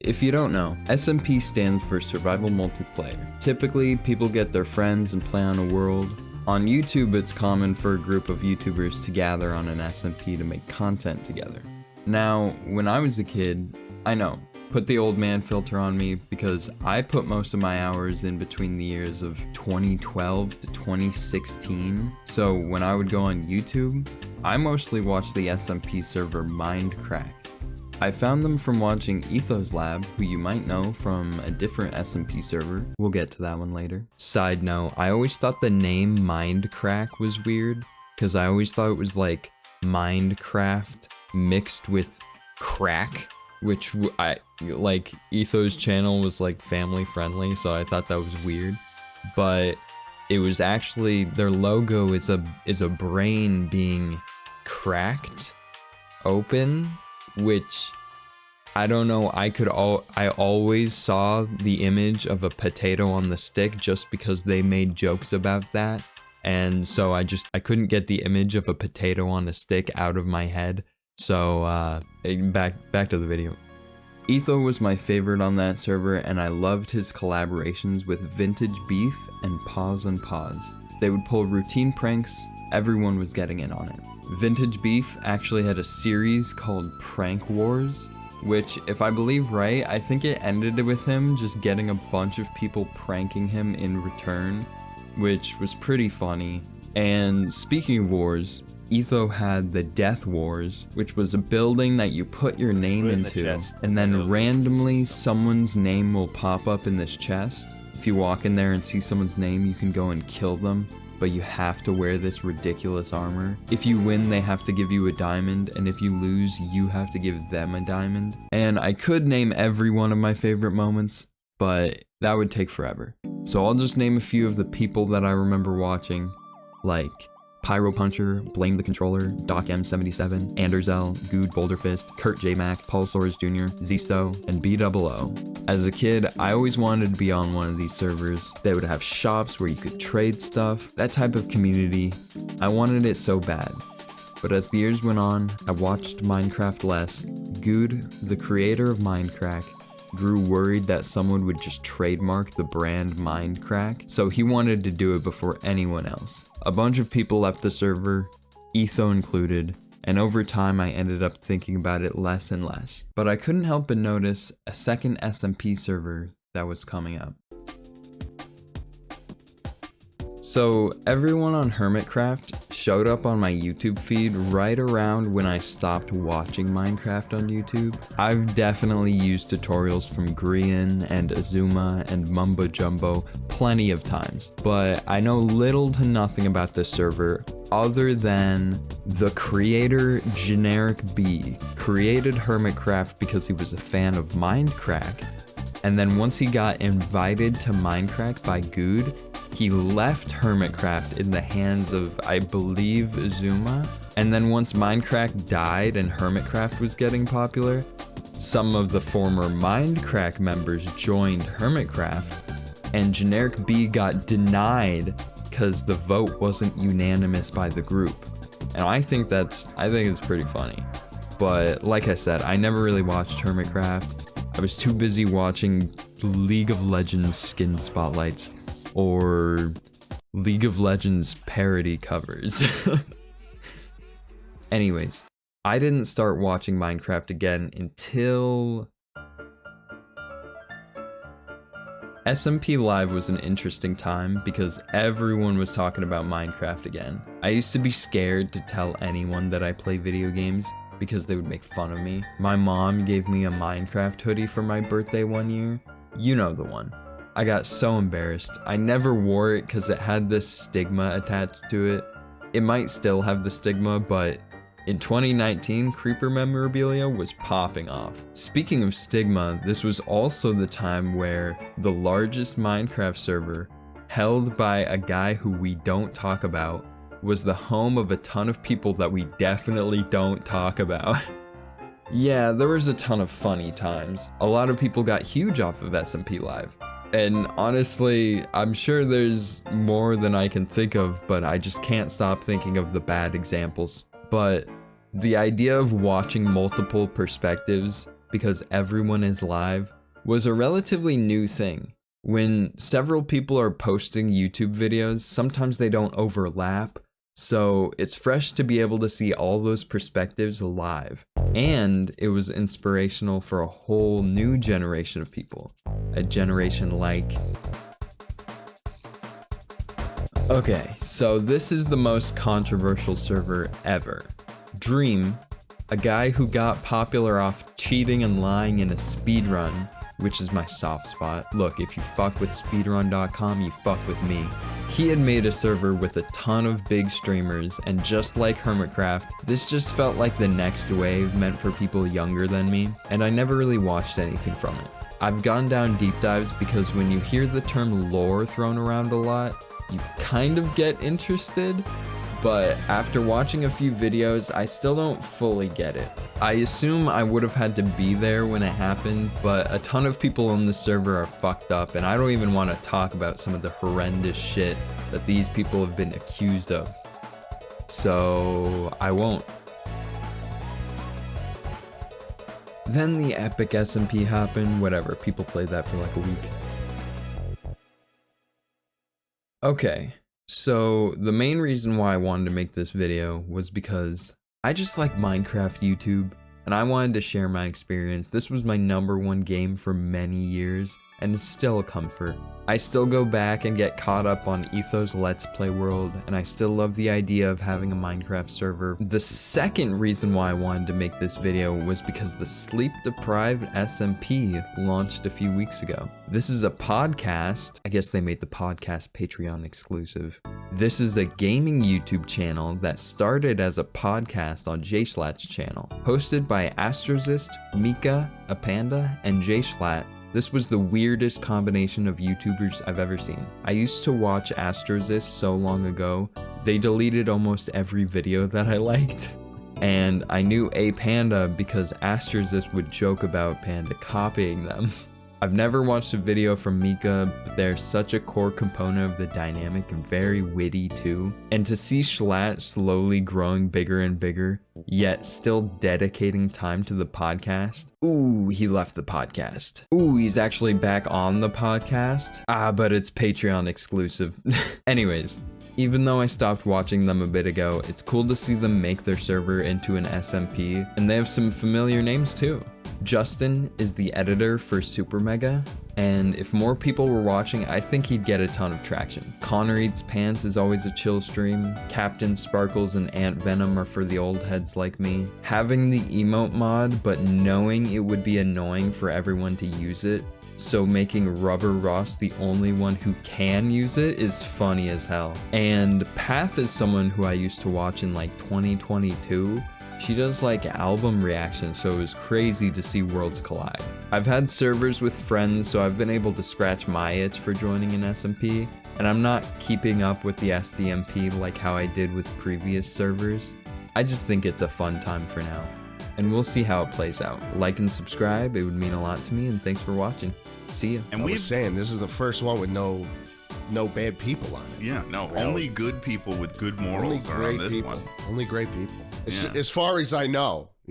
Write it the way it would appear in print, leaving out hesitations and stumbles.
If you don't know, SMP stands for Survival Multiplayer. Typically, people get their friends and play on a world. On YouTube, it's common for a group of YouTubers to gather on an SMP to make content together. Now, when I was a kid, I know, put the old man filter on me because I put most of my hours in between the years of 2012 to 2016. So when I would go on YouTube, I mostly watched the SMP server Mindcrack. I found them from watching Etho's Lab, who you might know from a different SMP server. We'll get to that one later. Side note, I always thought the name Mindcrack was weird, because I always thought it was like Mindcraft mixed with crack, which like Etho's channel was like family friendly, so I thought that was weird. But it was actually, their logo is a brain being cracked open, which I don't know, I always saw the image of a potato on the stick just because they made jokes about that, and so I couldn't get the image of a potato on a stick out of my head. So back to the video. Etho was my favorite on that server, and I loved his collaborations with vintagebeef and Pause and Pause. They would pull routine pranks, everyone was getting in on it. vintagebeef actually had a series called Prank Wars, which, if I believe right, I think it ended with him just getting a bunch of people pranking him in return, which was pretty funny. And speaking of wars, Etho had the Death Wars, which was a building that you put your name into, and then randomly someone's name will pop up in this chest. If you walk in there and see someone's name, you can go and kill them, but you have to wear this ridiculous armor. If you win, they have to give you a diamond, and if you lose, you have to give them a diamond. And I could name every one of my favorite moments, but that would take forever. So I'll just name a few of the people that I remember watching, like Pyro Puncher, Blame the Controller, Doc M77, Anderzel, Good Boulderfist, Kurt J Mac, Paul Soares Jr., Zisto, and bdoulbeo. As a kid, I always wanted to be on one of these servers. They would have shops where you could trade stuff, that type of community. I wanted it so bad. But as the years went on, I watched Minecraft less. Good, the creator of Mindcrack, grew worried that someone would just trademark the brand Mindcrack, so he wanted to do it before anyone else. A bunch of people left the server, Etho included, and over time I ended up thinking about it less and less. But I couldn't help but notice a second SMP server that was coming up. So everyone on HermitCraft showed up on my YouTube feed right around when I stopped watching Minecraft on YouTube. I've definitely used tutorials from Grian and Azuma and Mumbo Jumbo plenty of times, but I know little to nothing about this server other than the creator dsmp created HermitCraft because he was a fan of Mindcrack, and then once he got invited to Mindcrack by Good, he left HermitCraft in the hands of, I believe, Azuma. And then once Mindcrack died and HermitCraft was getting popular, some of the former Mindcrack members joined HermitCraft, and dsmp got denied because the vote wasn't unanimous by the group. And I think it's pretty funny. But like I said, I never really watched HermitCraft. I was too busy watching League of Legends skin spotlights or League of Legends parody covers. Anyways, I didn't start watching Minecraft again until SMP Live was an interesting time because everyone was talking about Minecraft again. I used to be scared to tell anyone that I play video games because they would make fun of me. My mom gave me a Minecraft hoodie for my birthday one year. You know the one. I got so embarrassed. I never wore it because it had this stigma attached to it. It might still have the stigma, but in 2019, creeper memorabilia was popping off. Speaking of stigma, this was also the time where the largest Minecraft server, held by a guy who we don't talk about, was the home of a ton of people that we definitely don't talk about. Yeah, there was a ton of funny times. A lot of people got huge off of SMP Live. And honestly, I'm sure there's more than I can think of, but I just can't stop thinking of the bad examples. But the idea of watching multiple perspectives because everyone is live, was a relatively new thing. When several people are posting YouTube videos, sometimes they don't overlap, so it's fresh to be able to see all those perspectives live. And it was inspirational for a whole new generation of people. A generation like... Okay, so this is the most controversial server ever. Dream, a guy who got popular off cheating and lying in a speedrun, which is my soft spot. Look, if you fuck with speedrun.com, you fuck with me. He had made a server with a ton of big streamers, and just like HermitCraft, this just felt like the next wave meant for people younger than me, and I never really watched anything from it. I've gone down deep dives because when you hear the term lore thrown around a lot, you kind of get interested, but after watching a few videos, I still don't fully get it. I assume I would have had to be there when it happened, but a ton of people on the server are fucked up, and I don't even want to talk about some of the horrendous shit that these people have been accused of. So I won't. Then the epic SMP happened, whatever, people played that for like a week. Okay. So the main reason why I wanted to make this video was because I just like Minecraft YouTube, and I wanted to share my experience. This was my #1 game for many years, and it's still a comfort. I still go back and get caught up on Etho's Let's Play world, and I still love the idea of having a Minecraft server. The second reason why I wanted to make this video was because the Deprived SMP launched a few weeks ago. This is a podcast. I guess they made the podcast Patreon exclusive. This is a gaming YouTube channel that started as a podcast on jschlat's channel, hosted by Astrozist, Mika, Apanda, and jschlat. This was the weirdest combination of YouTubers I've ever seen. I used to watch Astrozist so long ago, they deleted almost every video that I liked. And I knew Apanda because Astrozist would joke about Panda copying them. I've never watched a video from Mika, but they're such a core component of the dynamic and very witty too. And to see Schlat slowly growing bigger and bigger, yet still dedicating time to the podcast. Ooh, he left the podcast. Ooh, he's actually back on the podcast. But it's Patreon exclusive. Anyways, even though I stopped watching them a bit ago, it's cool to see them make their server into an SMP, and they have some familiar names too. Justin is the editor for Supermega, and if more people were watching, I think he'd get a ton of traction. Connor Eats Pants is always a chill stream. Captain Sparkles and Ant Venom are for the old heads like me. Having the emote mod, but knowing it would be annoying for everyone to use it, so making Rubber Ross the only one who can use it is funny as hell. And Path is someone who I used to watch in like 2022. She does like album reactions, so it was crazy to see worlds collide. I've had servers with friends, so I've been able to scratch my itch for joining an SMP, and I'm not keeping up with the sdsmp like how I did with previous servers. I just think it's a fun time for now, and we'll see how it plays out. Like and subscribe, it would mean a lot to me, and thanks for watching. See ya. And we were saying this is the first one with no bad people on it. Yeah, no, really. Only good people with good morals are on this one. Only great people. As far as I know.